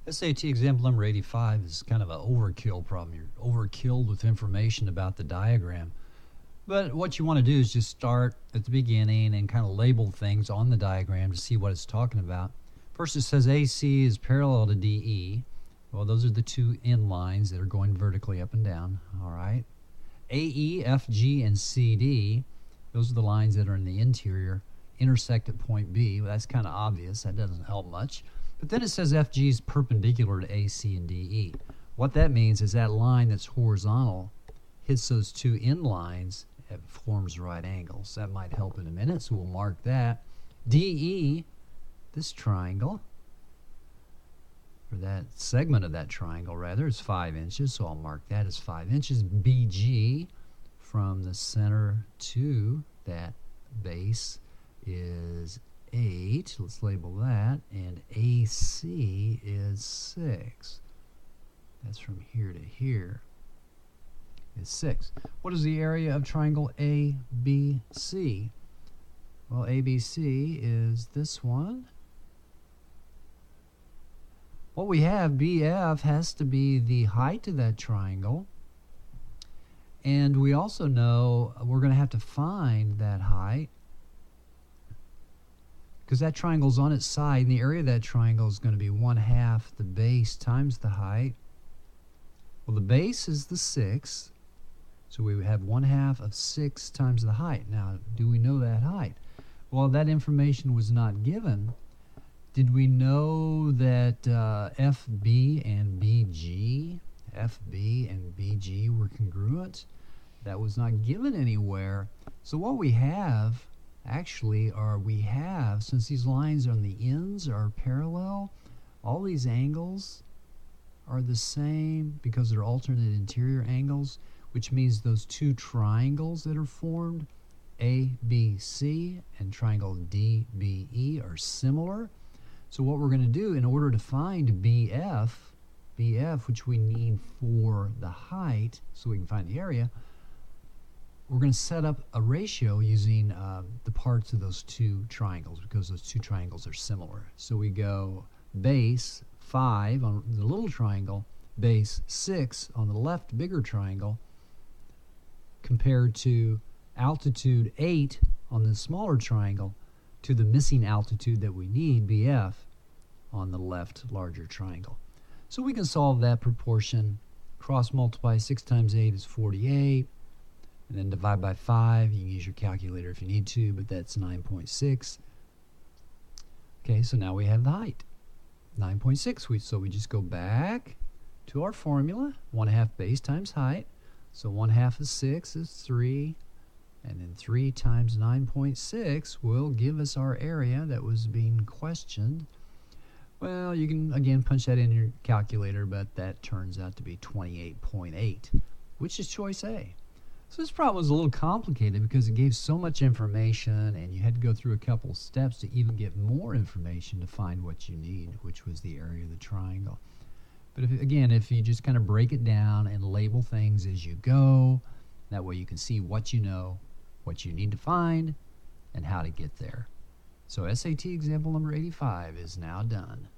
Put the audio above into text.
SAT example number 85 is kind of an overkill problem. You're overkilled with information about the diagram. But what you want to do is just start at the beginning and kind of label things on the diagram to see what it's talking about. First it says AC is parallel to DE. Well, those are the two end lines that are going vertically up and down. All right. AE, FG, and CD, those are the lines that are in the interior, intersect at point B. Well, that's kind of obvious. That doesn't help much. But then it says FG is perpendicular to AC and DE. What that means is that line that's horizontal hits those two end lines and forms right angles. That might help in a minute, so we'll mark that. DE, this triangle, or that segment of that triangle rather, is 5 inches, so I'll mark that as 5 inches. BG, from the center to that base, is 8. Let's label that. And AC is 6. That's from here to here is 6. What is the area of triangle ABC? Well, ABC is this one. What we have, BF, has to be the height of that triangle. And we also know we're going to have to find that height because that triangle's on its side, and the area of that triangle is going to be 1/2 the base times the height. Well, the base is the 6, so we would have 1/2 of 6 times the height. Now, do we know that height? Well, that information was not given. Did we know that FB and BG were congruent? That was not given anywhere. So what we have actually since these lines on the ends are parallel, all these angles are the same because they're alternate interior angles, which means those two triangles that are formed, ABC and triangle DBE, are similar. So what we're going to do in order to find BF, which we need for the height so we can find the area, we're going to set up a ratio using the parts of those two triangles because those two triangles are similar. So we go base 5 on the little triangle, base 6 on the left bigger triangle, compared to altitude 8 on the smaller triangle to the missing altitude that we need, BF, on the left larger triangle. So we can solve that proportion. Cross multiply 6 times 8 is 48. And then divide by 5. You can use your calculator if you need to, but that's 9.6. Okay, so now we have the height. 9.6. So we just go back to our formula. 1/2 base times height. So 1/2 of 6 is 3. And then 3 times 9.6 will give us our area that was being questioned. Well, you can, again, punch that in your calculator, but that turns out to be 28.8, which is choice A. So this problem was a little complicated because it gave so much information, and you had to go through a couple steps to even get more information to find what you need, which was the area of the triangle. But if you just kind of break it down and label things as you go, that way you can see what you know, what you need to find, and how to get there. So SAT example number 85 is now done.